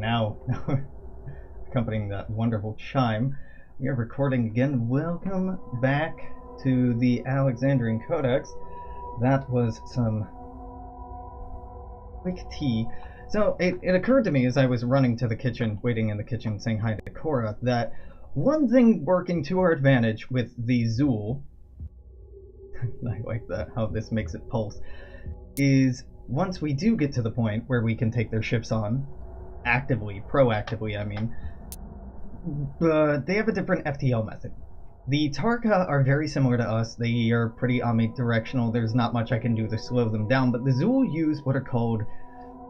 now, accompanying that wonderful chime, we are recording again. Welcome back to the Alexandrian Codex. That was some quick tea. So it occurred to me as I was running to the kitchen, waiting in the kitchen, saying hi to Cora, that one thing working to our advantage with the Zool, I like that, how this makes it pulse, is once we do get to the point where we can take their ships on, proactively, I mean, but they have a different FTL method. The Tarka are very similar to us. They are pretty omnidirectional. There's not much I can do to slow them down, but the Zool use what are called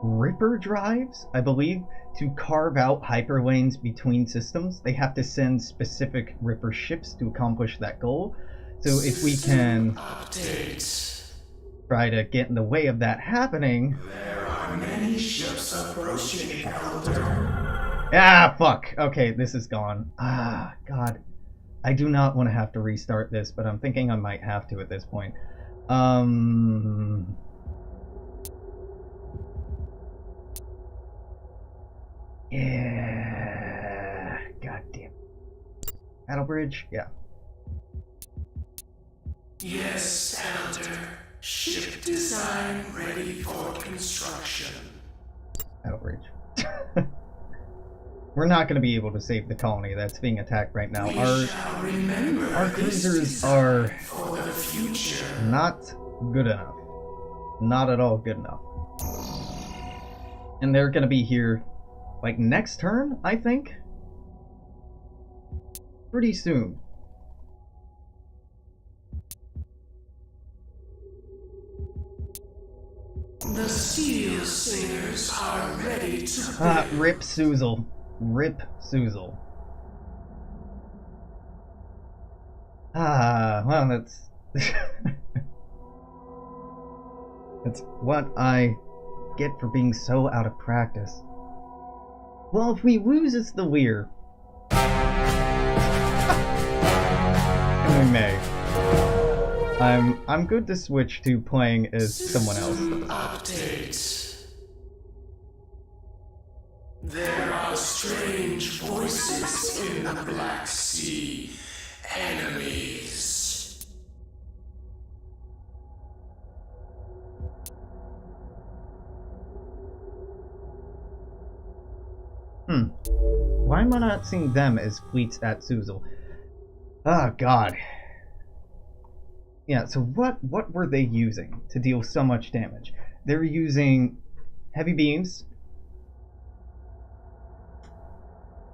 Ripper drives, I believe, to carve out hyperlanes between systems. They have to send specific Ripper ships to accomplish that goal. So if we can try to get in the way of that happening... There are many ships approaching, Elder. Ah, fuck. Okay, this is gone. Ah, God. I do not want to have to restart this, but I'm thinking I might have to at this point. Yeah. God damn. Battle bridge? Yeah. Yes, Elder. Ship design ready for construction. Battle bridge. We're not going to be able to save the colony that's being attacked right now. Our cruisers are for the future. Not good enough. Not at all good enough. And they're going to be here, like, next turn, I think? Pretty soon. The Steel Singers are ready to Rip Suzel. Rip Suzel. Well, that's... That's what I get for being so out of practice. Well, if we lose, it's the Weir. And we may. I'm good to switch to playing as someone else. Updates. There are strange voices in the Black Sea. Enemies. Why am I not seeing them as fleets at Suzel? Oh, God. Yeah, so what were they using to deal so much damage? They were using heavy beams.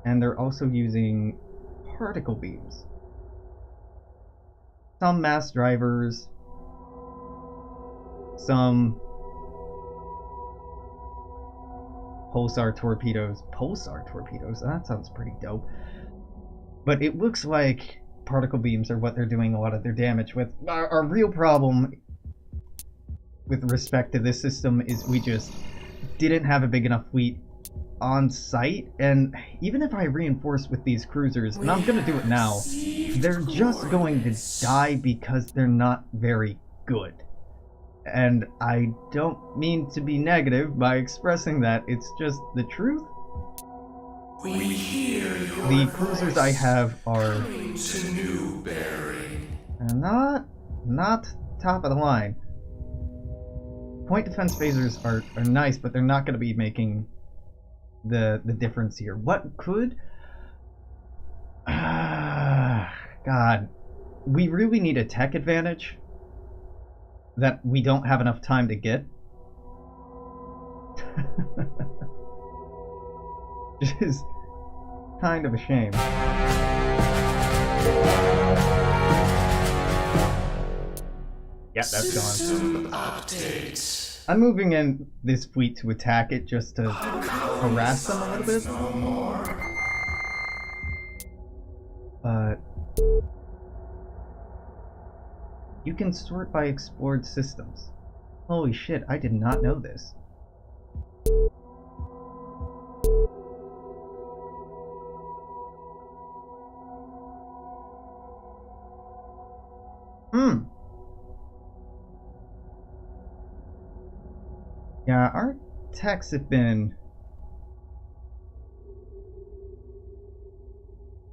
And they're also using particle beams. Some mass drivers. Some pulsar torpedoes. Pulsar torpedoes? That sounds pretty dope. But it looks like particle beams are what they're doing a lot of their damage with. Our real problem with respect to this system is we just didn't have a big enough fleet on site, and even if I reinforce with these cruisers, and I'm gonna do it now, they're just going to die because they're not very good. And I don't mean to be negative by expressing that, it's just the truth. We hear your The cruisers I have are to new bearing. not top of the line. Point defense phasers are nice, but they're not going to be making the difference here. What could? God, we really need a tech advantage that we don't have enough time to get. Which is kind of a shame. Yeah, that's gone. System updates. I'm moving in this fleet to attack it just to harass them a little bit. No more. But you can sort by explored systems. Holy shit, I did not know this. Yeah, our techs have been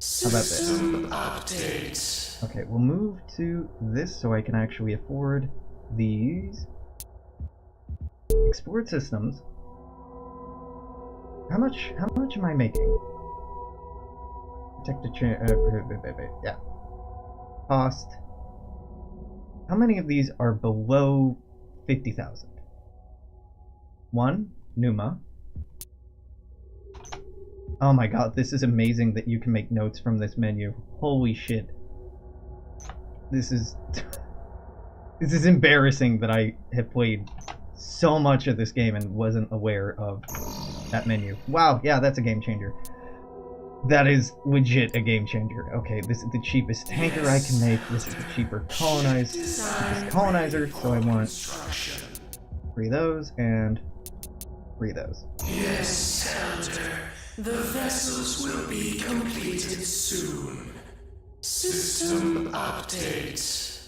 How about this? System update. Okay, we'll move to this so I can actually afford these. Export systems. How much am I making? Protected yeah. Cost. How many of these are below 50,000? 1, Numa. Oh my god, this is amazing that you can make notes from this menu. Holy shit. This is this is embarrassing that I have played so much of this game and wasn't aware of that menu. Wow, yeah, that's a game changer. That is legit a game changer. Okay, this is the cheapest tanker I can make. This is the cheaper colonizer, so I want 3 of those and 3 of those. Yes, Elder. The vessels will be completed soon. System update.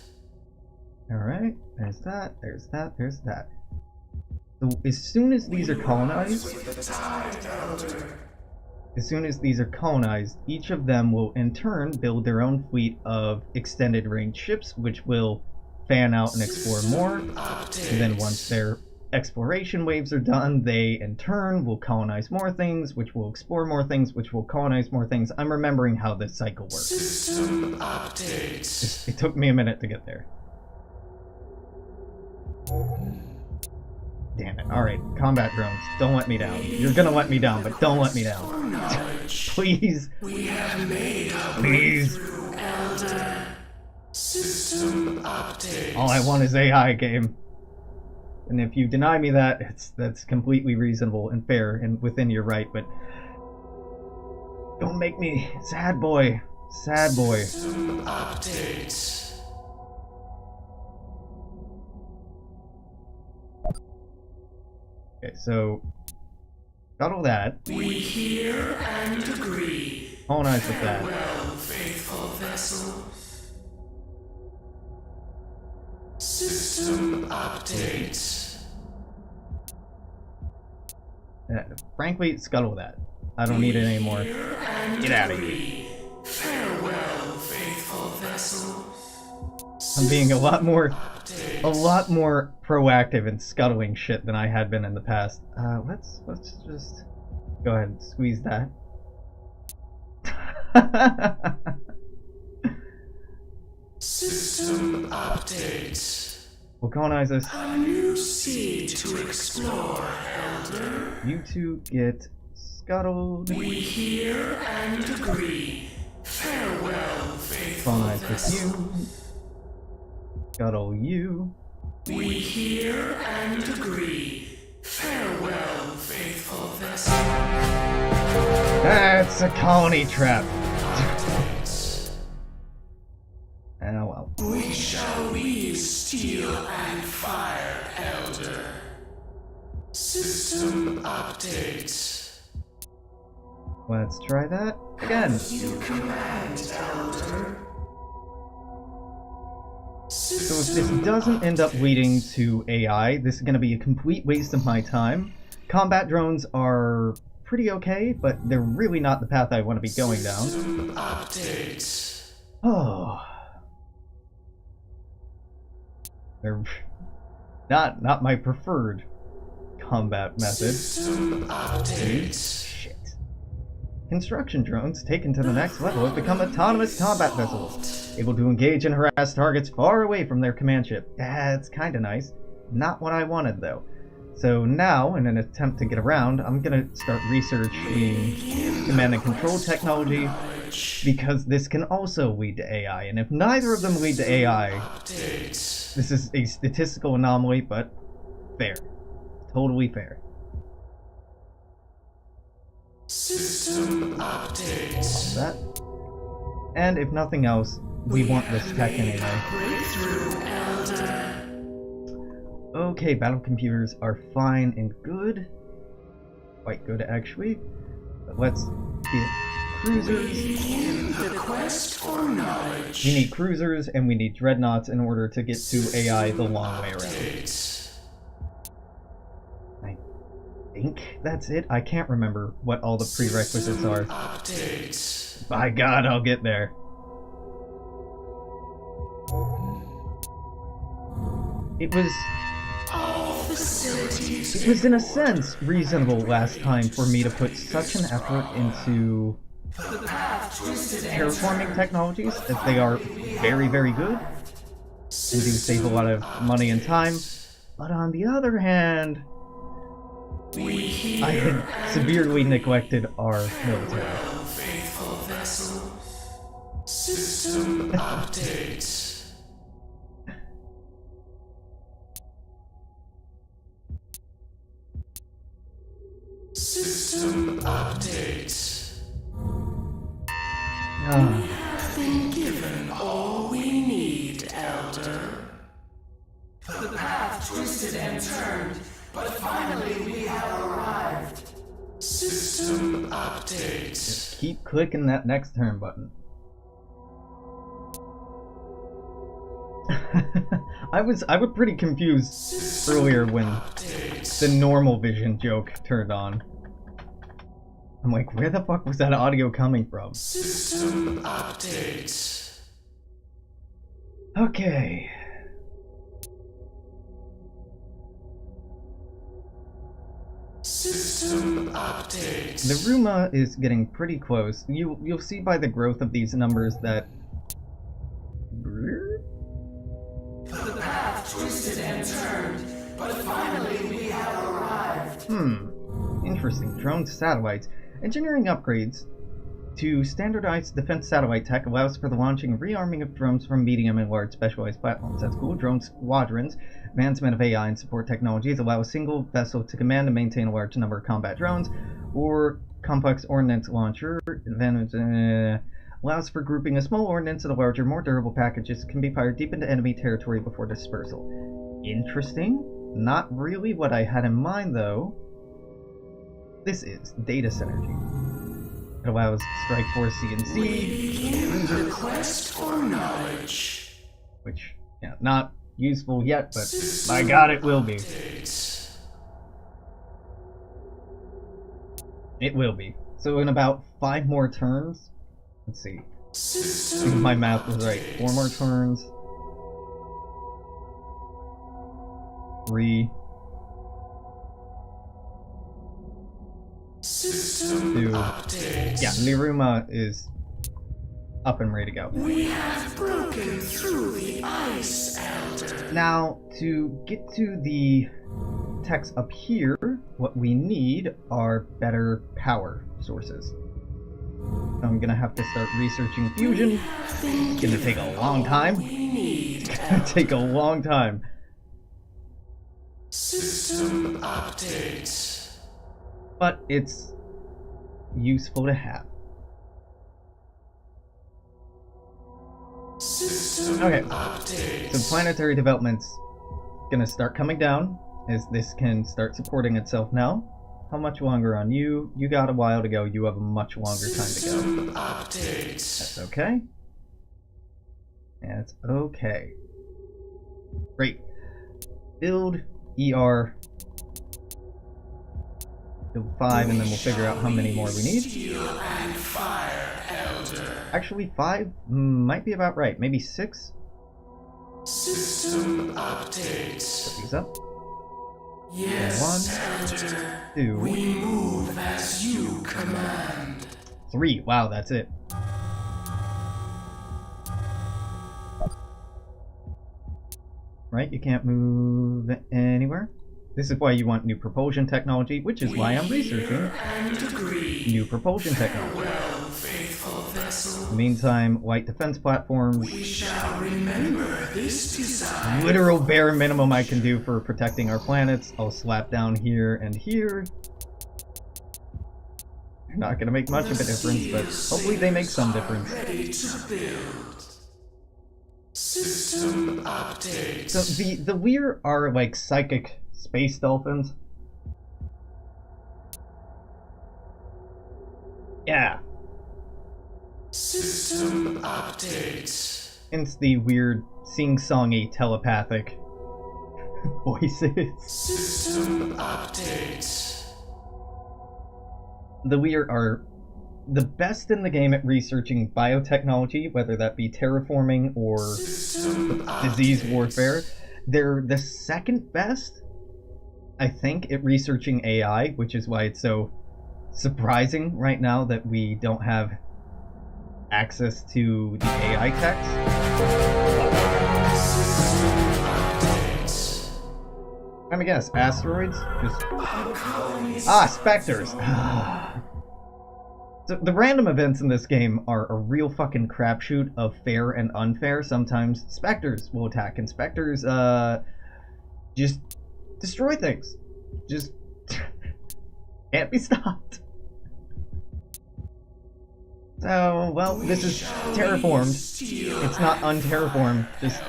Alright, there's that, there's that, there's that. So as soon as these are colonized, each of them will in turn build their own fleet of extended range ships, which will fan out and explore more. And then once their exploration waves are done, they in turn will colonize more things, which will explore more things, which will colonize more things. I'm remembering how this cycle works. System update. It took me a minute to get there. Damn it. Alright, combat drones, don't let me down. You're gonna let me down, but don't let me down. Please. We have made a Please. breakthrough, Elder. System update. All I want is AI, game. And if you deny me that, that's completely reasonable and fair and within your right, but don't make me sad boy. Sad boy. System update. Okay, so got all that. We hear and agree. Colonize with that. Farewell, faithful vessels. System update. Frankly, scuttle that. I don't need it anymore. Hear and Get out of here. agree. Farewell, faithful vessels. I'm being a lot more Update. proactive in scuttling shit than I had been in the past. Let's just go ahead and squeeze that. System update. We'll colonize this. A new sea to explore, Elder. You two get scuttled. We hear and agree. Farewell, faithful Colonize with vessels. you. Scuttle you. We hear and agree. Farewell, faithful vessel. That's a colony trap. Updates. Oh well. We shall weave steel and fire, Elder. System update. Let's try that again. You command, Elder. So if this doesn't end up leading to AI, this is going to be a complete waste of my time. Combat drones are pretty okay, but they're really not the path I want to be going down. System update. Oh. They're not my preferred combat method. System update. Shit. Construction drones taken to the next level have become autonomous combat vessels, able to engage and harass targets far away from their command ship. That's kinda nice. Not what I wanted though. So now, in an attempt to get around, I'm gonna start researching command and control technology, because this can also lead to AI, and if neither of them lead to AI, Update. this is a statistical anomaly, but fair. Totally fair. System update. That. And if nothing else, we want this tech anyway. Breakthrough, Elder. Okay, battle computers are fine and good. Quite good, actually. But let's get cruisers. In the quest for knowledge. We need cruisers and we need dreadnoughts in order to get to AI the long way around. Update. I think that's it. I can't remember what all the prerequisites are. Updates. By God, I'll get there. It was in a sense reasonable last time for me to put such an effort into terraforming technologies, as they are very, very good and do save a lot of money and time. But on the other hand, I had severely neglected our military. Faithful vessel. System updates. System updates. Ah, Been given all we need, Elder. The path twisted and turned, but finally we have arrived. System updates. keep clicking that next turn button. I was pretty confused earlier when the normal vision joke turned on. I'm like, where the fuck was that audio coming from? System updates. Okay. System updates. The Ruma is getting pretty close. You'll see by the growth of these numbers that The path twisted and turned, but finally we have arrived. Interesting. Drone satellites. Engineering upgrades to standardized defense satellite tech allows for the launching and rearming of drones from medium and large specialized platforms. That's cool. Drone squadrons, advancement of AI and support technologies allow a single vessel to command and maintain a large number of combat drones, or complex ordnance launcher. Advantage allows for grouping a small ordnance into larger, more durable packages can be fired deep into enemy territory before dispersal. Interesting. Not really what I had in mind, though. This is data synergy. It allows Strike Force CNC, The quest for knowledge. which, yeah, not useful yet, but by God, it will be. It will be. So in about 5 more turns, let's see. If my math was right. 4 more turns. 3. System 2. updates. Yeah, Niruma is up and ready to go. We have broken through the ice, Elder. Now, to get to the techs up here, what we need are better power sources. I'm gonna have to start researching fusion. It's gonna take a long time. It's gonna take a long time. System updates. But it's useful to have. System Okay, updates. so planetary development's gonna start coming down as this can start supporting itself now. How much longer on you? You got a while to go. You have a much longer time to go. System updates. That's okay. That's okay. Great. Build ER. Build 5, and then we'll figure out how many more we need. Steel and fire, Elder. Actually, 5 might be about right. Maybe 6. System updates. Put these up. Yes, 1, Elder. 2, We move as you command. 3. Wow, that's it. Right? You can't move anywhere. This is why you want new propulsion technology, which is why I'm researching And agree. new propulsion technology. Well, faithful vessel. In the meantime, light defense platforms, We shall remember this design. literal bare minimum I can do for protecting our planets. I'll slap down here and here. They're not going to make much of a difference, but hopefully they make some difference. Ready to build. System updates. So the Weir are like psychic space dolphins. Yeah, System updates. hence the weird sing-songy telepathic voices. System updates. The Weir are the best in the game at researching biotechnology, whether that be terraforming or disease warfare. They're the second best, I think, at researching AI, which is why it's so surprising right now that we don't have access to the AI text. Let me guess, asteroids? Just specters. So the random events in this game are a real fucking crapshoot of fair and unfair. Sometimes specters will attack, and specters just destroy things. Just can't be stopped. So, well, this is terraformed. It's not unterraformed. Just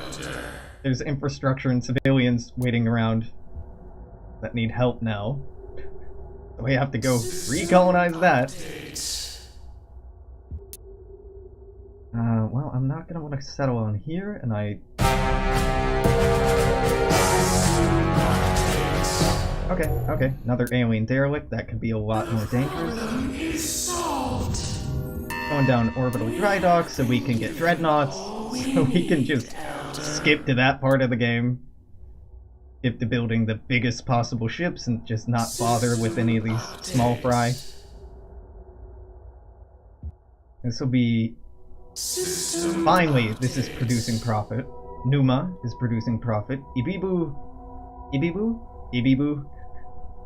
there's infrastructure and civilians waiting around that need help now. So we have to go recolonize that. Well, I'm not gonna want to settle on here, and Okay, another alien derelict. That could be a lot more dangerous. Going down orbital dry docks so we can get dreadnoughts, so we can just skip to that part of the game. Skip to building the biggest possible ships and just not bother with any of these small fry. This will be... Finally, this is producing profit. Numa is producing profit. Ibibu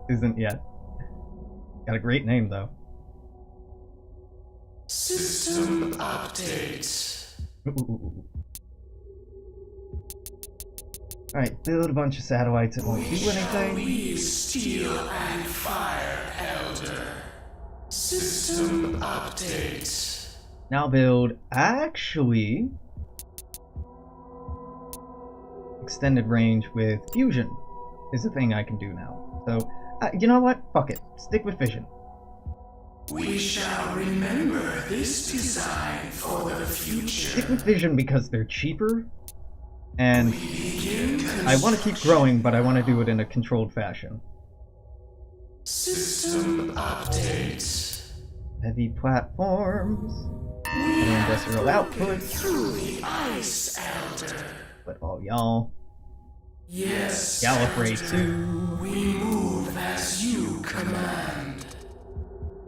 isn't yet. Got a great name though. System updates. Alright, build a bunch of satellites that won't do anything. Leave steel and fire, Elder. System updates. Now build, actually, extended range with fusion is a thing I can do now. So, you know what? Fuck it. Stick with fission. We shall remember this design for the future. Stick with fission because they're cheaper, and I want to keep growing, but I want to do it in a controlled fashion. System updates. Heavy platforms. Industrial output. Through the ice, Elder. But all y'all. Yes. Gallifrey 2. We move as you command.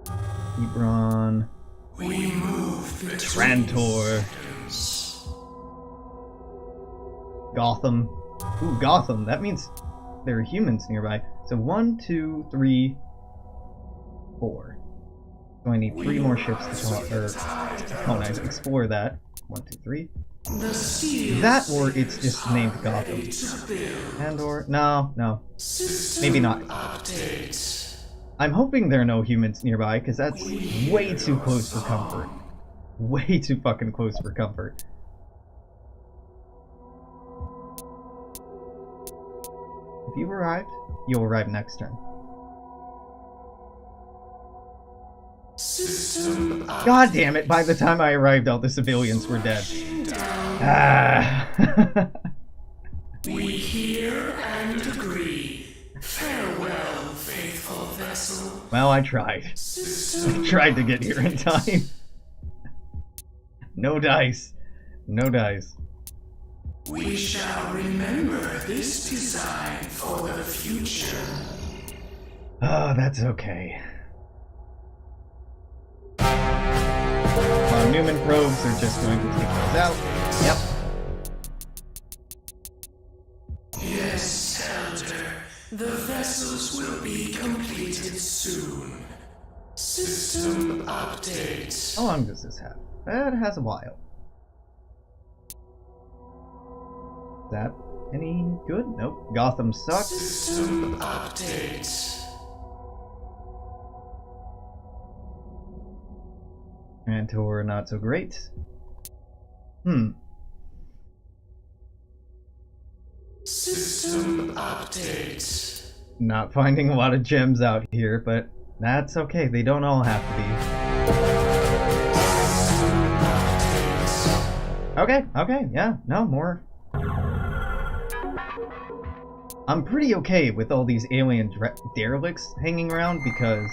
Hebron. We move between Trantor. Gotham. Ooh, Gotham. That means there are humans nearby. So 1, 2, 3, 4. So I need 3 more ships to colonize, explore that. 1, 2, 3. That, or it's just named Gotham. And or no. Maybe not. I'm hoping there are no humans nearby, because that's way too close for comfort. Way too fucking close for comfort. If you've arrived, you'll arrive next turn. God damn it, by the time I arrived all the civilians were dead. We hear and agree. Farewell, faithful vessel. Well, I tried. I tried to get here in time. No dice. No dice. We shall remember this design for the future. Oh, that's okay. Newman probes are just going to take those out. Yep. Yes, Elder. The vessels will be completed soon. System updates. How long does this have? That has a while. Is that any good? Nope. Gotham sucks. System updates. Trantor not so great. System updates. Not finding a lot of gems out here, but that's okay. They don't all have to be. Okay, yeah, no more. I'm pretty okay with all these alien derelicts hanging around because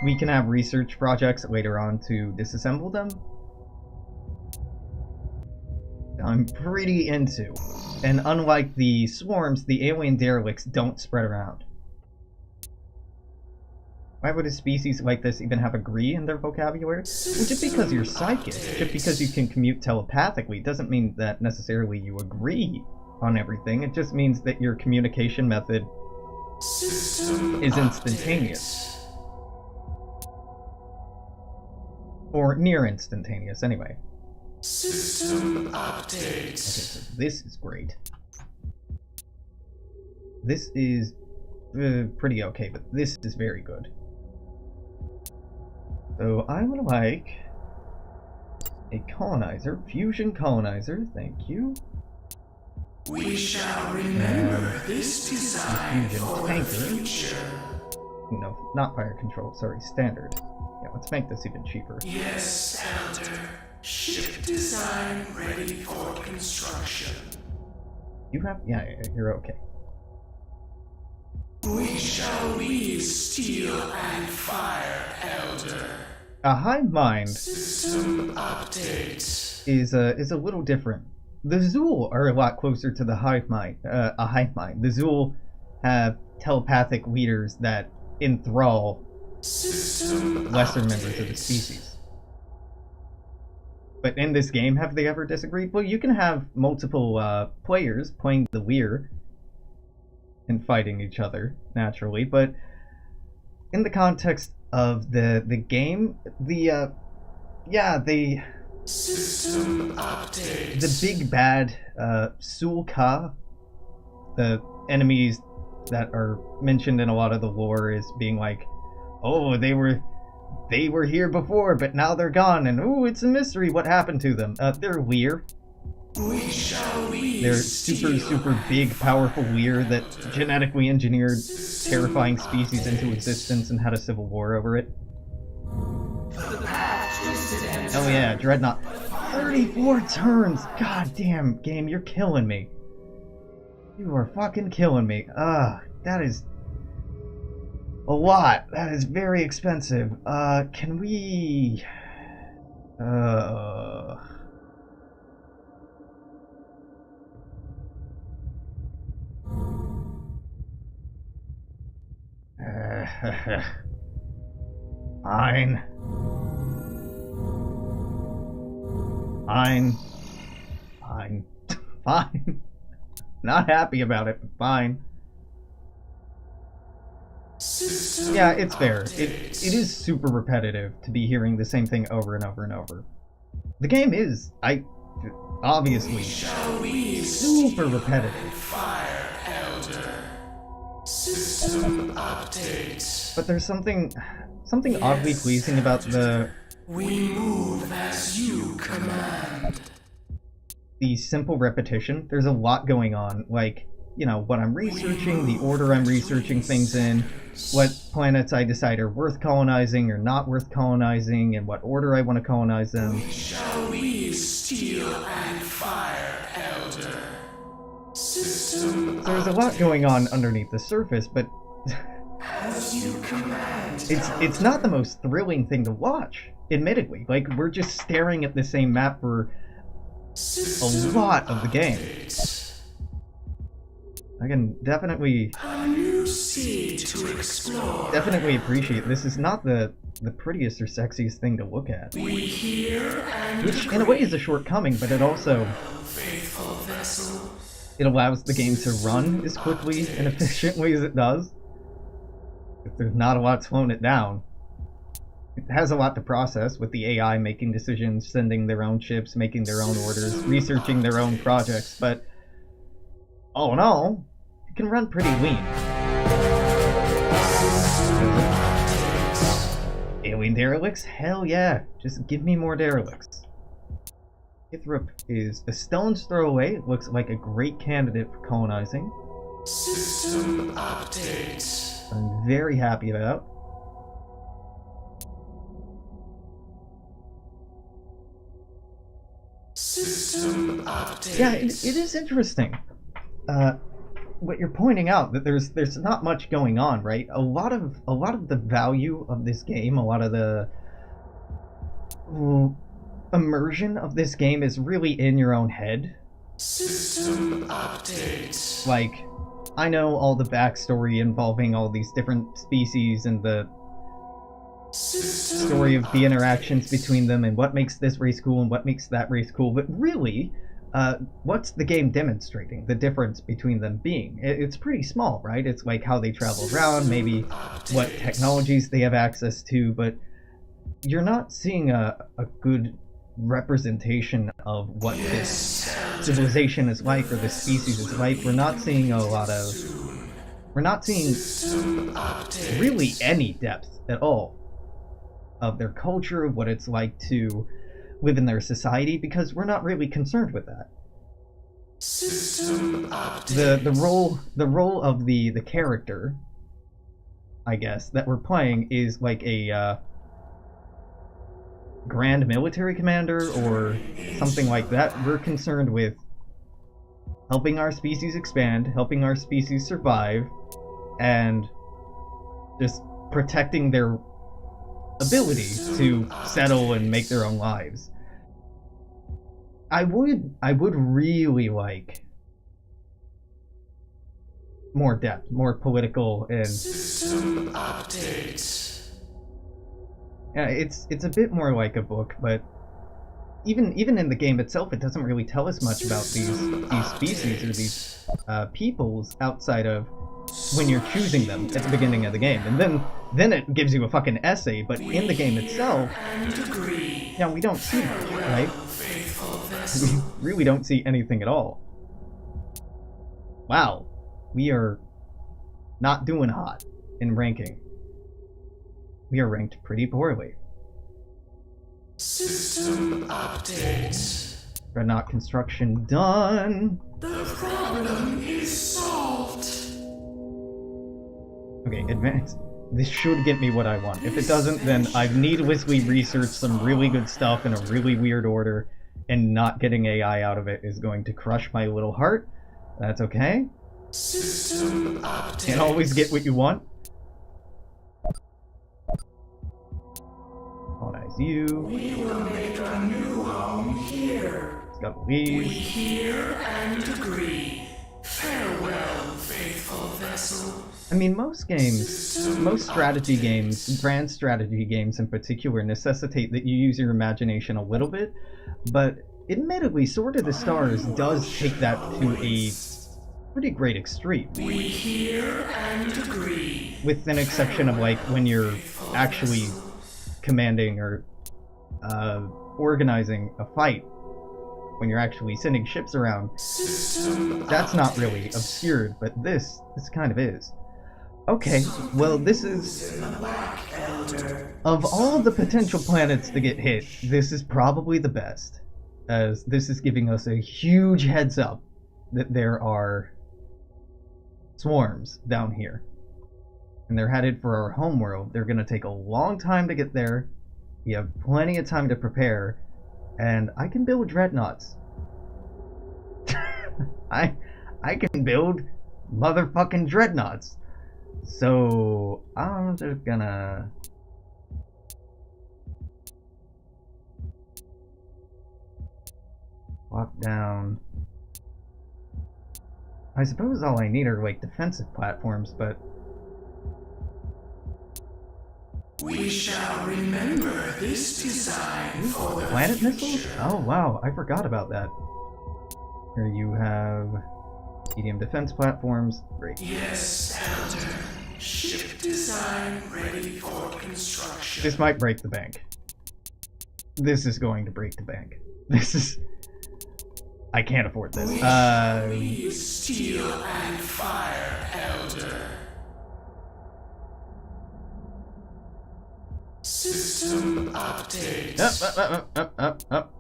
we can have research projects later on to disassemble them, I'm pretty into. And unlike the swarms, the alien derelicts don't spread around. Why would a species like this even have agree in their vocabulary? Well, just because you're psychic, just because you can commute telepathically, doesn't mean that necessarily you agree on everything. It just means that your communication method is instantaneous. Or near instantaneous, anyway. System updates. Okay, so this is great. This is pretty okay, but this is very good. So I would like a colonizer, fusion colonizer, thank you. We shall remember this design fusion for tanker. the future. No, not fire control, sorry, standard. Yeah, let's make this even cheaper. Yes, Elder. Ship design ready for construction. You have, yeah, you're okay. We shall weave steel and fire, Elder. A hive mind System updates. is a little different. The Zool are a lot closer to the hive mind. A hive mind. The Zool have telepathic leaders that enthrall System lesser updates. members of the species. But in this game, have they ever disagreed? Well, you can have multiple players playing the Lear and fighting each other, naturally, but in the context of the game, System updates. the big bad Sulka, the enemies that are mentioned in a lot of the lore is being like, oh, they were here before, but now they're gone, and oh, it's a mystery what happened to them. They're Lear. We shall weave They're super big, powerful Lear that genetically engineered terrifying species into existence and had a civil war over it. the path twisted and Oh yeah, Dreadnought. 34 turns! God damn, game, you're killing me. You are fucking killing me. That is a lot. That is very expensive. Can we... Fine. Fine. Fine. Fine. Not happy about it, but fine. System Yeah, it's fair. updates. It is super repetitive to be hearing the same thing over and over and over. The game is, obviously, Shall weave super repetitive. fire, Elder. System updates. But there's something oddly pleasing about the We move as you command. simple repetition. There's a lot going on, like, you know, what I'm researching, the order I'm researching things in, what planets I decide are worth colonizing or not worth colonizing, and what order I want to colonize them. Shall weave steel and fire, Elder. System There's a lot going on underneath the surface, but as you command. it's not the most thrilling thing to watch, admittedly. Like, we're just staring at the same map for a lot of the game. I can definitely A new sea to explore. appreciate this is not the prettiest or sexiest thing to look at. We hear and Which in a way is a shortcoming, but it also faithful vessel. it allows the game to run as quickly and efficiently as it does. If there's not a lot slowing it down. It has a lot to process with the AI making decisions, sending their own ships, making their own orders, researching their own projects, but all in all, it can run pretty lean. Alien derelicts? Hell yeah, just give me more derelicts. Ithrop is a stone's throw away. It looks like a great candidate for colonizing. System updates. I'm very happy about. System updates. Yeah, it is interesting. what you're pointing out, that there's not much going on, right? A lot of the value of this game, a lot of the immersion of this game is really in your own head. System update. Like, I know all the backstory involving all these different species and the story of the interactions between them and what makes this race cool and what makes that race cool, but really, what's the game demonstrating the difference between them being? It's pretty small, right? It's like how they travel around, maybe what technologies they have access to, but you're not seeing a good representation of what this civilization is like or this species is like. We're not seeing really any depth at all of their culture, what it's like to live in their society, because we're not really concerned with that. The role of the character, I guess, that we're playing is like a grand military commander or something like that. We're concerned with helping our species expand, helping our species survive, and just protecting their ability to settle and make their own lives. I would really like more depth, more political and System update. yeah, it's a bit more like a book, but even in the game itself, it doesn't really tell us much about these species or these peoples outside of when you're choosing them at the beginning of the game, and then it gives you a fucking essay. But in the game itself, yeah, we don't see much, right? We really don't see anything at all. Wow, we are not doing hot in ranking. We are ranked pretty poorly. System update. Dreadnought construction done. The problem is solved. Okay, advanced. This should get me what I want. If it doesn't, then I've needlessly researched some really good stuff in a really weird order, and not getting AI out of it is going to crush my little heart. That's okay. System update. Can't always get what you want. Colonize you. We will make a new home here. It's got We leaves. hear and agree. Farewell, faithful vessel. I mean, most games, most strategy games, grand strategy games in particular, necessitate that you use your imagination a little bit, but admittedly, Sword of the Stars does take that to a pretty great extreme. We hear and agree. With an exception of, like, when you're actually commanding or organizing a fight, when you're actually sending ships around. System That's not really obscured, but this kind of is. Okay, well, this is... Black Elder. Of all the potential planets to get hit, this is probably the best, as this is giving us a huge heads up that there are swarms down here. And they're headed for our homeworld. They're gonna take a long time to get there. We have plenty of time to prepare, and I can build dreadnoughts. I can build motherfucking dreadnoughts. So I'm just gonna walk down. I suppose all I need are like defensive platforms, but We shall remember this design for the planet missiles? future. Oh wow, I forgot about that. Here you have medium defense platforms. Great. Yes, Elder. Ship design ready for construction. This might break the bank. This is going to break the bank. This is... I can't afford this. We steel and fire, Elder. System update. Up.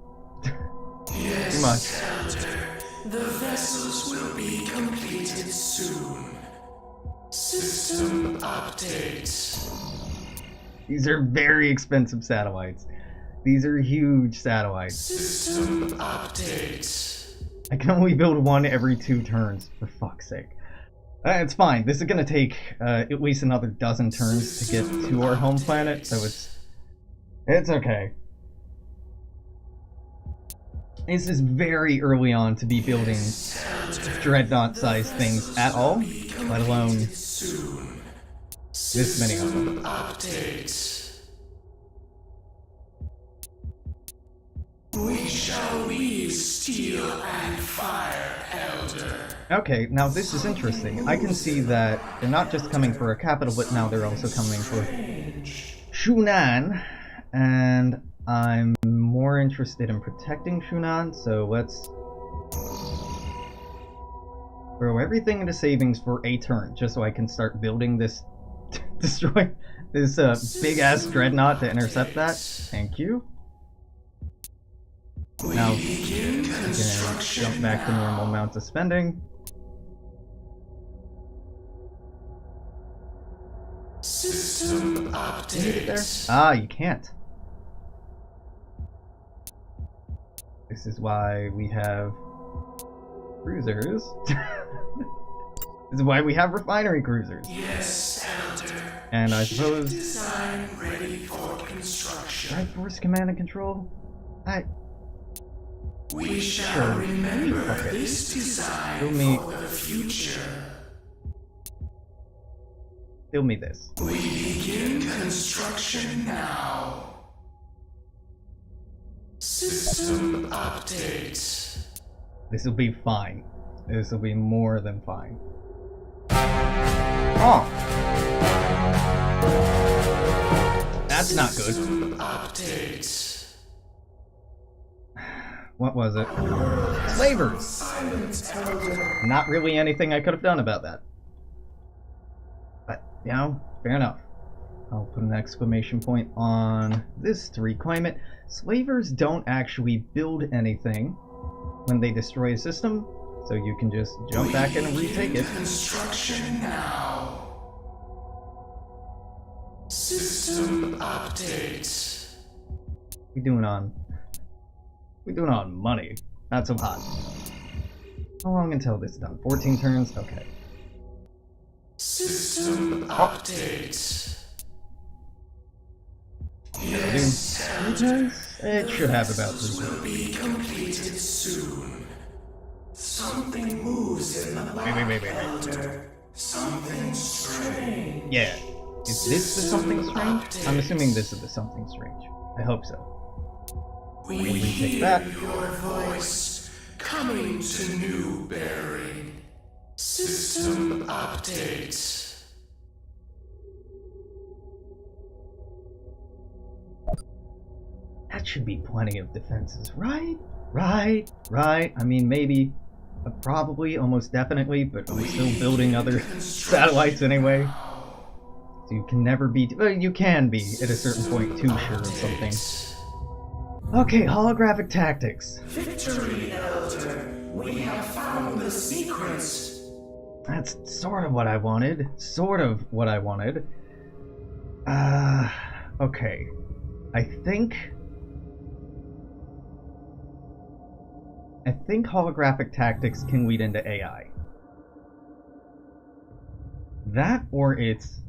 Yes, Too much. Elder. The vessels will be completed soon. System update. These are very expensive satellites. These are huge satellites. System update. I can only build one every 2 turns, for fuck's sake. It's fine. This is gonna take at least another dozen turns to get to our home planet, so it's okay. This is very early on to be building dreadnought-sized things at all, let alone this many of them. We shall weave steel and fire, Elder. Okay, now this is interesting. I can see that they're not just coming for a capital, but now they're also coming for Shunan, and I'm more interested in protecting Shunan, so let's throw everything into savings for a turn, just so I can start building this, destroy this big-ass dreadnought to intercept that. Thank you. Now, I'm gonna jump back to normal amounts of spending. System update. There? Ah, you can't. This is why we have cruisers. This is why we have refinery cruisers. Yes, Elder. And I suppose Design ready for construction. Right Force Command and Control? We shall remember Okay. this design Show me- for the future. Build me this. We begin construction now. System update. This will be fine. This will be more than fine. Oh! That's not good. System update. What was it? Slavers! Silence, Elder. Not really anything I could have done about that. But, you know, fair enough. I'll put an exclamation point on this to reclaim it. Slavers don't actually build anything when they destroy a system, so you can just jump back in and retake it. Construction now. System update. We doing on money. Not so hot. How long until this is done? 14 turns? Okay. System update. Yes, it should have about 3 will turns. be completed soon. Something moves in the lab, Wait. Elder. Something strange. Yeah. Is this the something strange? I'm assuming this is the something strange. I hope so. We take hear that. your voice coming to Newberry. System update. That should be plenty of defenses, right? Right. I mean, maybe, probably, almost definitely, but we're still building other satellites anyway. So you can never be, well, you can be, at a certain point, too sure of something. Okay, holographic tactics. Victory, Elder. We have found the secret. That's sort of what I wanted. Okay. I think holographic tactics can lead into AI. That, or it's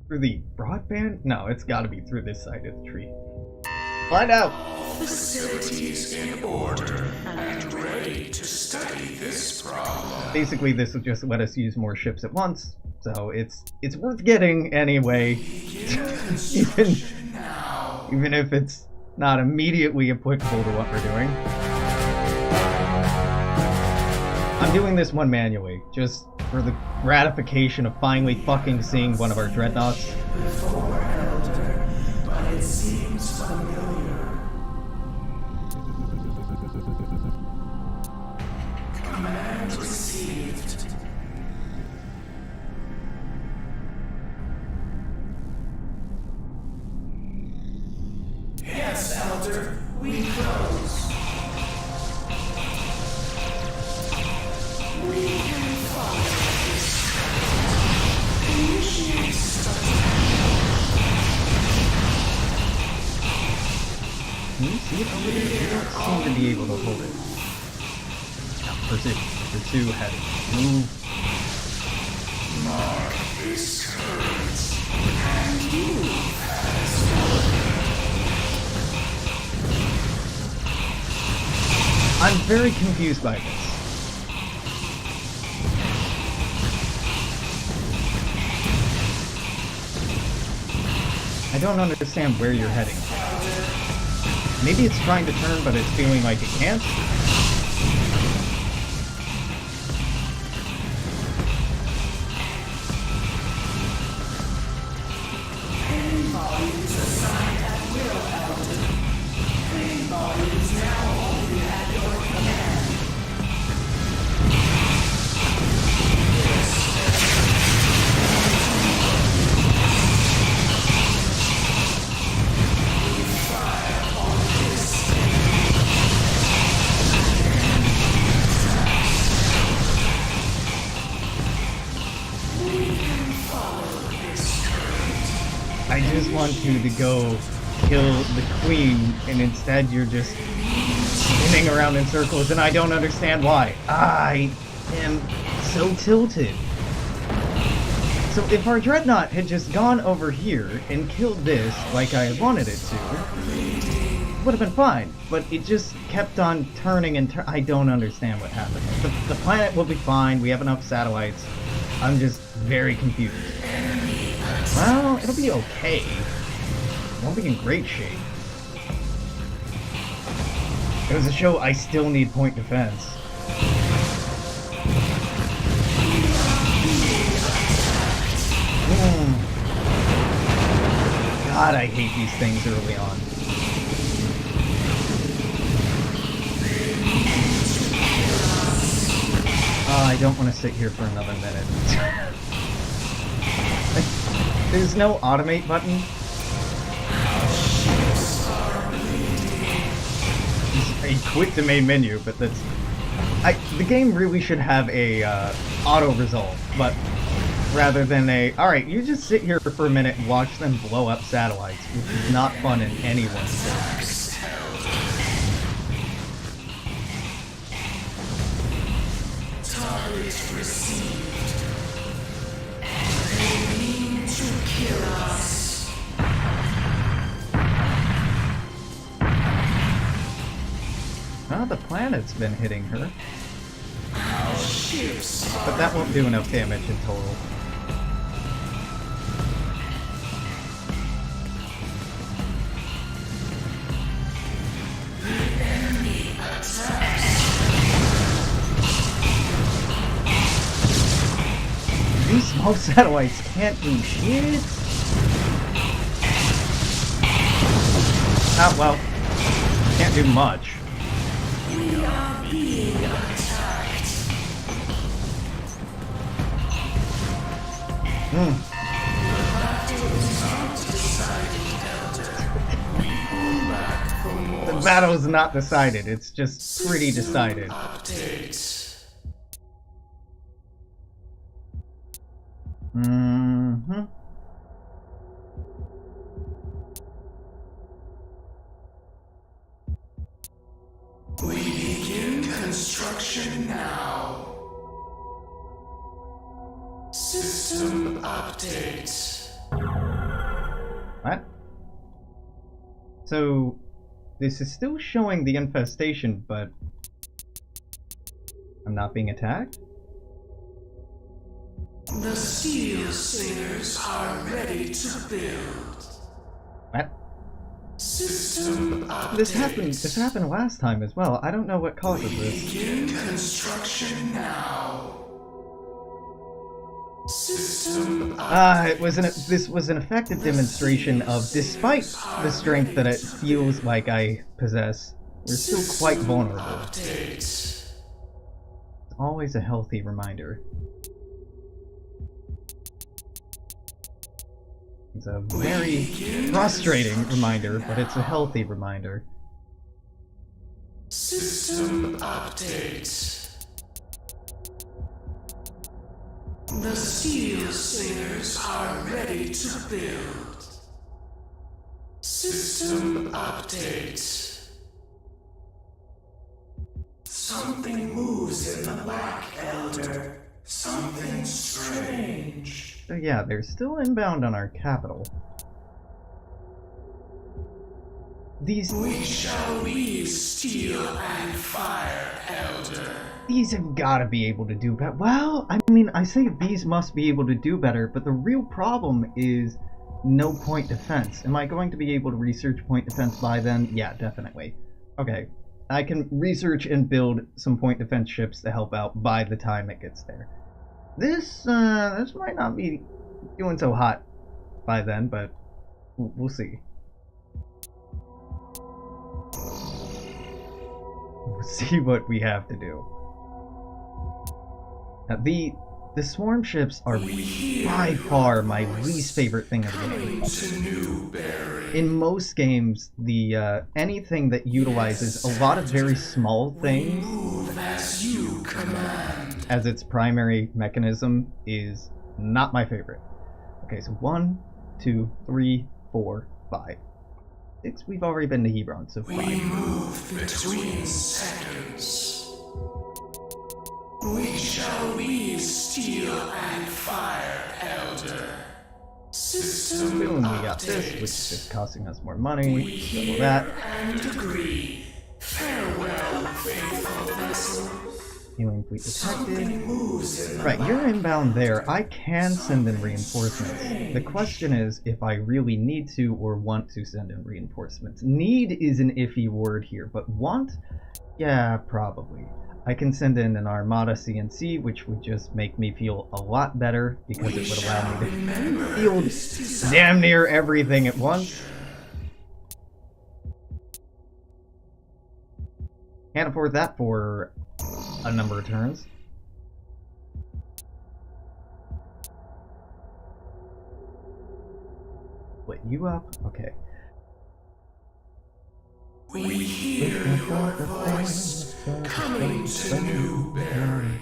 through the broadband? No, it's gotta be through this side of the tree. Find out! Facilities in order and ready to study this problem. Basically, this will just let us use more ships at once, so it's worth getting anyway. even if it's not immediately applicable to what we're doing. I'm doing this one manually, just for the gratification of finally fucking seeing one of our dreadnoughts. Before, Elder, but it seems familiar. Command received. Yes, Elder, we close. We can follow this. Initiate study. Can you see it over there? You don't seem to be able to hold it. Pursue heading. Move. Mark this current, and move as I'm very confused by this. I don't understand where you're heading. Maybe it's trying to turn, but it's feeling like it can't. Pain volumes assigned at will, Elton. Pain volumes now only at your command. I just want you to go kill the queen, and instead you're just spinning around in circles, and I don't understand why. I am so tilted. So if our dreadnought had just gone over here and killed this like I wanted it to, it would have been fine. But it just kept on turning and I don't understand what happened. The planet will be fine. We have enough satellites. I'm just very confused. Well, it'll be okay. It won't be in great shape. It was a show I still need point defense. God, I hate these things early on. I don't want to sit here for another minute. There's no automate button. A quit the main menu, but that's... the game really should have a auto resolve, but rather than a, alright, you just sit here for a minute and watch them blow up satellites, which is not fun in anyone's game. Target received. They mean to kill us. Oh, the planet's been hitting her. Our ships But that won't do enough damage in total. enemy attacks. These small satellites can't do shit. Ah, well, can't do much. We are being attacked. The battle is not decided, it's just pretty decided. Update. Mm-hmm. We begin construction now. System update. What? So, this is still showing the infestation, but I'm not being attacked? The Steel Singers are ready to build. What? System update. This happened last time as well. I don't know what causes this. Begin construction now. System This was an effective demonstration of, despite the strength that it feels like I possess, we're still quite vulnerable. update. It's always a healthy reminder. It's a very frustrating reminder, but it's a healthy reminder. System update. The Steel Singers are ready to build. System update. Something moves moves in the black, Elder. Something strange. So yeah, they're still inbound on our capital. These... We shall weave steel and fire, Elder. These have got to be able to do better. Well, I mean, I say these must be able to do better, but the real problem is no point defense. Am I going to be able to research point defense by then? Yeah, definitely. Okay, I can research and build some point defense ships to help out by the time it gets there. This might not be doing so hot by then, but we'll see. We'll see what we have to do. Now, the swarm ships are by far my least favorite thing of the game. In most games, the anything that utilizes a lot of very small things as its primary mechanism is not my favorite. Okay, so 1, 2, 3, 4, 5. 6, we've already been to Hebron, so 5. We move between seconds. We shall weave steel and fire, Elder. System Boom, we got this, which is just costing us more money. Double that. and agree. Farewell, faithful vessel. Healing fleet detected. Something moves in the Right, you're inbound there. I can send in reinforcements. The question is if I really need to or want to send in reinforcements. Need is an iffy word here, but want? Yeah, probably. I can send in an Armada CNC, which would just make me feel a lot better because it would allow me to field damn near everything at once. Can't afford that for a number of turns. Split you up? Okay. We hear your voice coming to Newberry.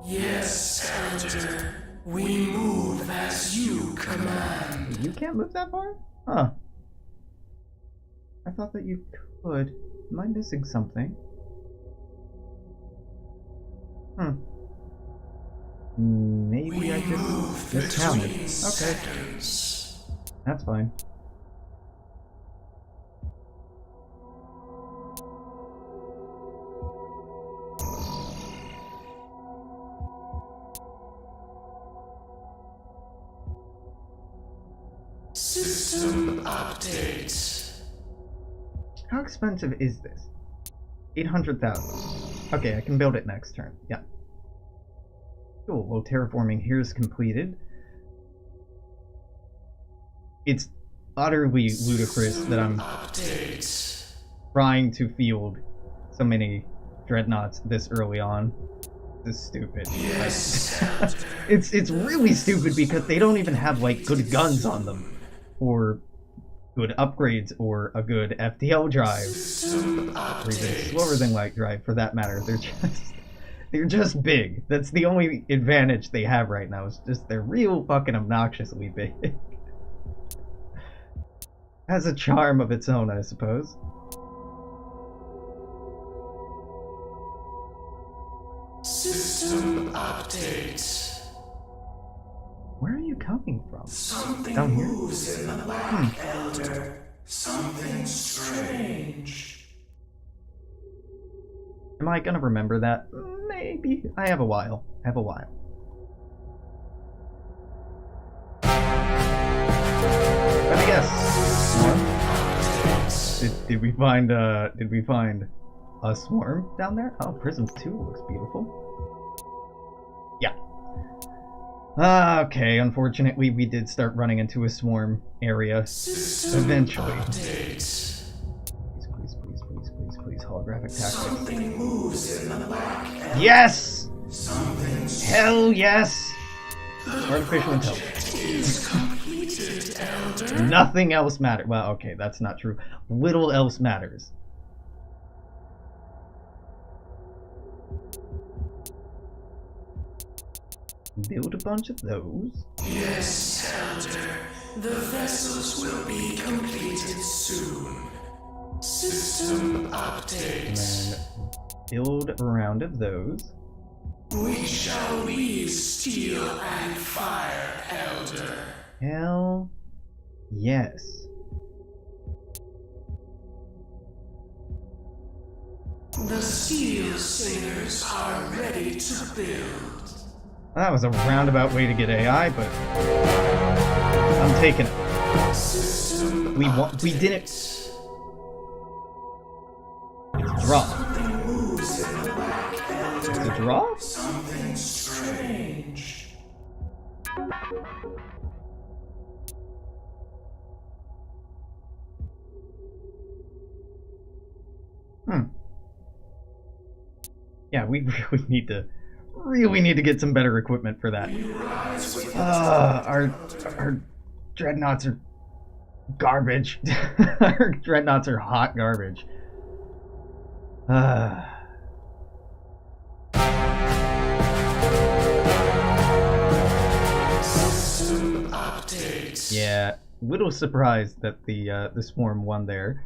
Yes, Elder. We move as you command. You can't move that far? Huh. I thought that you could. Am I missing something? Maybe I just miscounted. Okay. That's fine. System update. How expensive is this? 800,000. Okay, I can build it next turn. Yeah. Cool. Well, terraforming here is completed. It's utterly ludicrous that I'm trying to field so many dreadnoughts this early on. This is stupid. Yes. It's really stupid because they don't even have like good guns on them, or good upgrades, or a good FTL drive, or even slower than light drive for that matter. They're just big. That's the only advantage they have right now. Is just they're real fucking obnoxiously big. Has a charm of its own, I suppose. System update. Where are you coming from? Something Down here? moves in the black, Elder. Something strange. Am I gonna remember that? Maybe. I have a while. But I guess swarm. Did we find a swarm down there? Oh, Prism 2 looks beautiful. Yeah. Okay, unfortunately we did start running into a swarm area eventually. Please, holographic tactics. Something moves in the black. Yes! Something Hell yes! Artificial intelligence. is completed, Elder. Nothing else matters. Well, okay, that's not true. Little else matters. Build a bunch of those. Yes, Elder. The vessels will be completed soon. System System update. And then build a round of those. We shall leave steel and fire, Elder. Hell yes. The Steel Singers are ready to build. That was a roundabout way to get AI, but I'm taking it. System We didn't. It's a draw. moves in the black, It's Elder. a draw? Something strange. Yeah, we really need to get some better equipment for that. Our dreadnoughts are garbage. Our dreadnoughts are hot garbage. System updates. Yeah, little surprised that the swarm won there.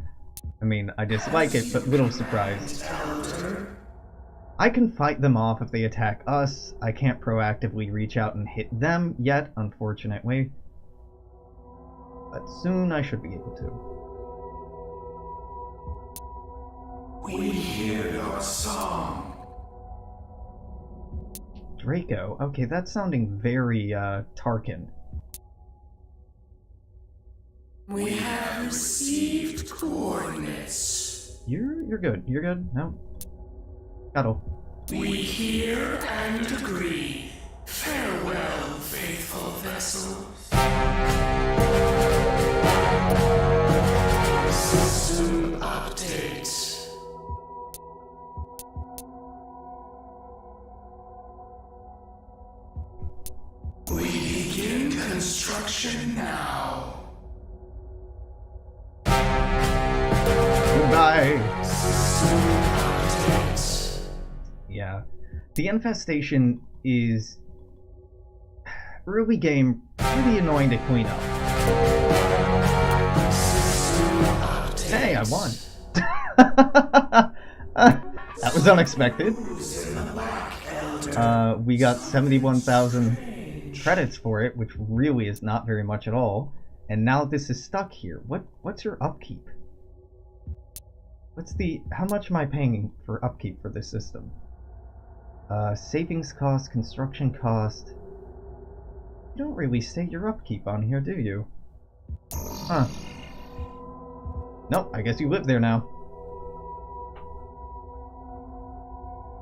I mean, I dislike it, but little surprised. Elder. I can fight them off if they attack us. I can't proactively reach out and hit them yet, unfortunately. But soon I should be able to. We hear your song. Draco. Okay, that's sounding very, Tarkin. We have received coordinates. You're good. You're good. No. Cuddle. We hear and agree. Farewell, faithful vessels. System updates. We begin construction now. Goodbye. System updates. Yeah. The infestation is early game pretty annoying to clean up. System updates. Hey, I won. That was unexpected. Who's in the black, Elder? We got 71,000 credits for it, which really is not very much at all. And now this is stuck here. What's your upkeep? How much am I paying for upkeep for this system? Savings cost, construction cost. You don't really state your upkeep on here, do you? Huh. Nope, I guess you live there now.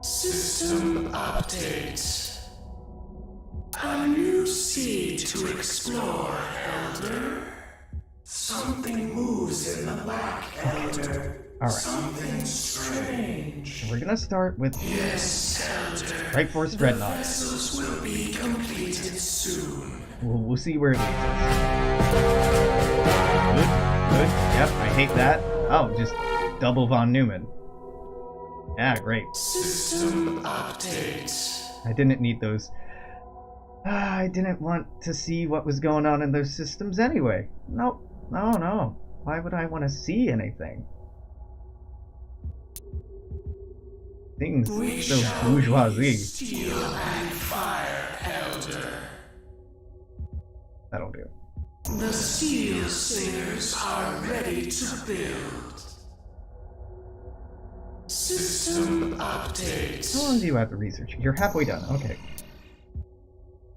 System updates. A new sea to explore, Elder. Something moves in the black, Elder. Alright, Something strange. we're gonna start with Yes, Elder. Strike Force Dreadnought. Vessels will be completed soon. We'll see where it leads us. Good, good. Yep, I hate that. Oh, just double Von Neumann. Yeah, great. System updates. I didn't need those. I didn't want to see what was going on in those systems anyway. Nope. No. Why would I want to see anything? Things We so shall bourgeoisie. leave steel and fire, Elder. That'll do. The Steel Singers are ready to build. System updates. How long do you have to research? You're halfway done. Okay.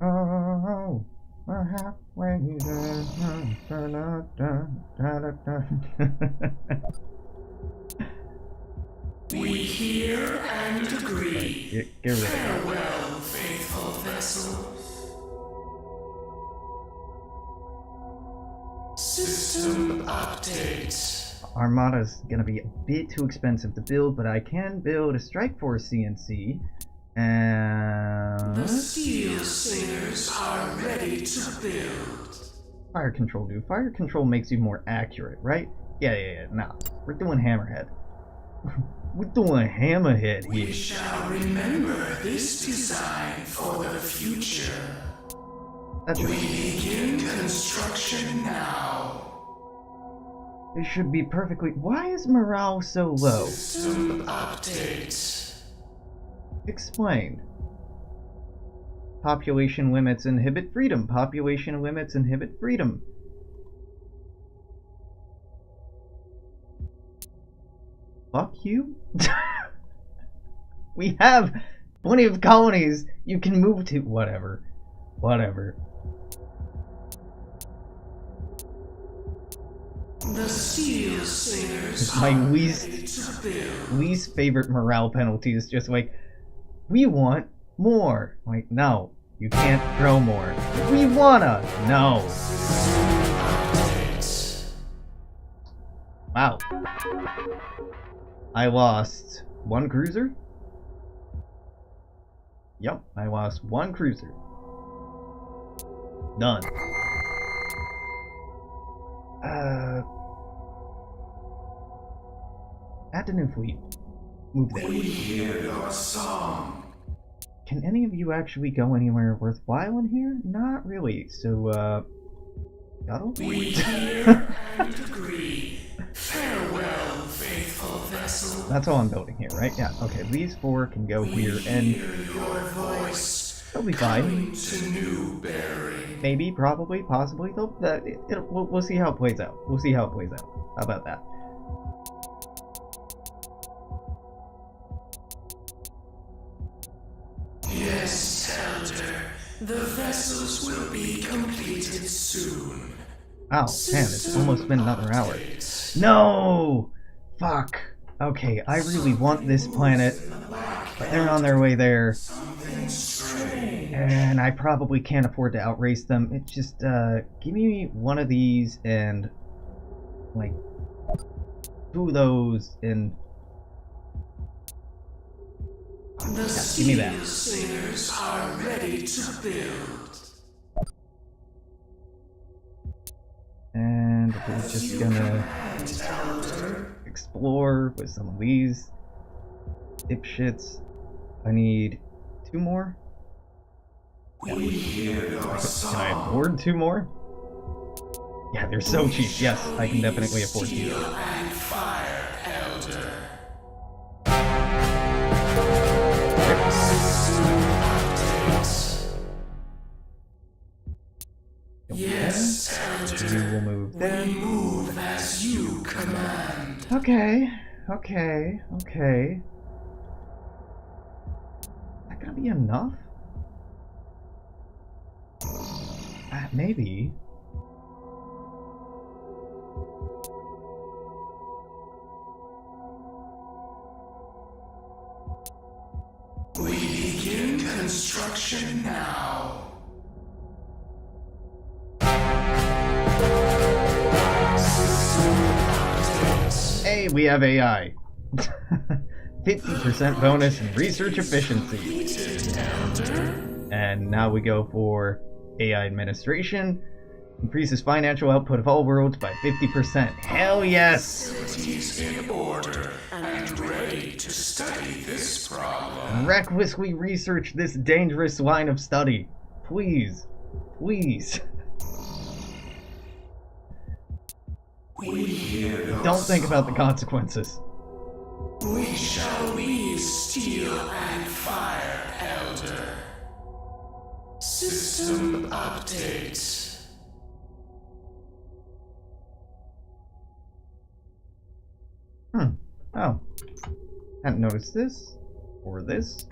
Oh, we're halfway done. We hear and agree. Get rid of it. Farewell, faithful vessels. System updates. Armada's gonna be a bit too expensive to build, but I can build a Strike Force CNC. The And Steel Singers are ready to build. Fire Control do. Fire Control makes you more accurate, right? Yeah. Nah, we're doing Hammerhead. We're doing Hammerhead We here. shall remember this design for the future. That's We right. begin construction now. It should be perfectly... Why is morale so low? System update. Explain. Population limits inhibit freedom. Population limits inhibit freedom. Fuck you? We have plenty of colonies you can move to. Whatever. Whatever. The Steel Singers My are least ready to build. least favorite morale penalty is just like, we want more. Like, no, you can't grow more. We wanna. No. Update. Wow. I lost one cruiser? Yep, I lost one cruiser. Done. Add the new fleet. Move there. We hear your song. Can any of you actually go anywhere worthwhile in here? Not really. So, Scuttle? We hear and agree. Farewell, faithful vessel. That's all I'm building here, right? Yeah, okay. These four can go here, and Hear your voice they'll be fine. coming to new bearing. Maybe, probably, possibly. We'll see how it plays out. We'll see how it plays out. How about that? Yes, Elder. The vessels will be completed soon. Oh, man, it's almost been another hour. No! Fuck. Okay, I really want this planet, but they're on their way there, and I probably can't afford to outrace them. It just, give me one of these and, like, two of those, and The give me that. Steel Singers are ready to build. And we're just gonna And Elder. explore with some of these dipshits. I need two more. We hear your Can I song. afford two more? Yeah, they're so cheap. Yes, I can definitely afford two. Steel and fire, Elder. Updates. Yes, We Elder. will move there. We move as you command. Okay, okay, okay. That gonna be enough? Maybe. We begin construction now. Updates. Hey, we have AI. 50% bonus in research efficiency. Elder. And now we go for AI administration. Increases financial output of all worlds by 50%. Hell yes! Facilities in order and ready to study this problem. Recklessly research this dangerous line of study. Please. Please. We hear your Don't think about the consequences. We shall leave steel and fire, Elder. System update. Oh. Hadn't noticed this. Or this.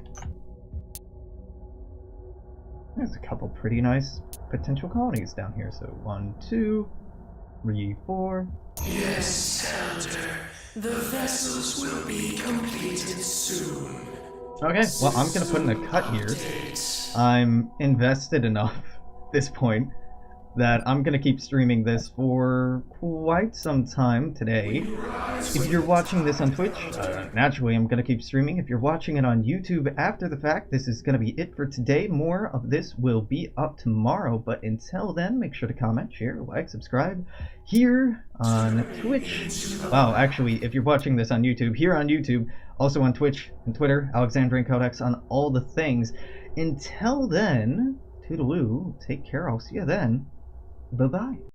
There's a couple pretty nice potential colonies down here. So 1, 2, 3, 4. Yes, Elder. The vessels will be completed soon. Okay, well, I'm gonna put in a cut here. Update. I'm invested enough at this point that I'm gonna keep streaming this for quite some time today. If you're watching this on Twitch, naturally I'm gonna keep streaming. If you're watching it on YouTube after the fact, this is gonna be it for today. More of this will be up tomorrow, but until then, make sure to comment, share, like, subscribe here on Twitch. Wow, actually, if you're watching this on YouTube, here on YouTube, also on Twitch and Twitter, Alexandrian Codex on all the things. Until then, toodaloo, take care, I'll see you then. Bye-bye.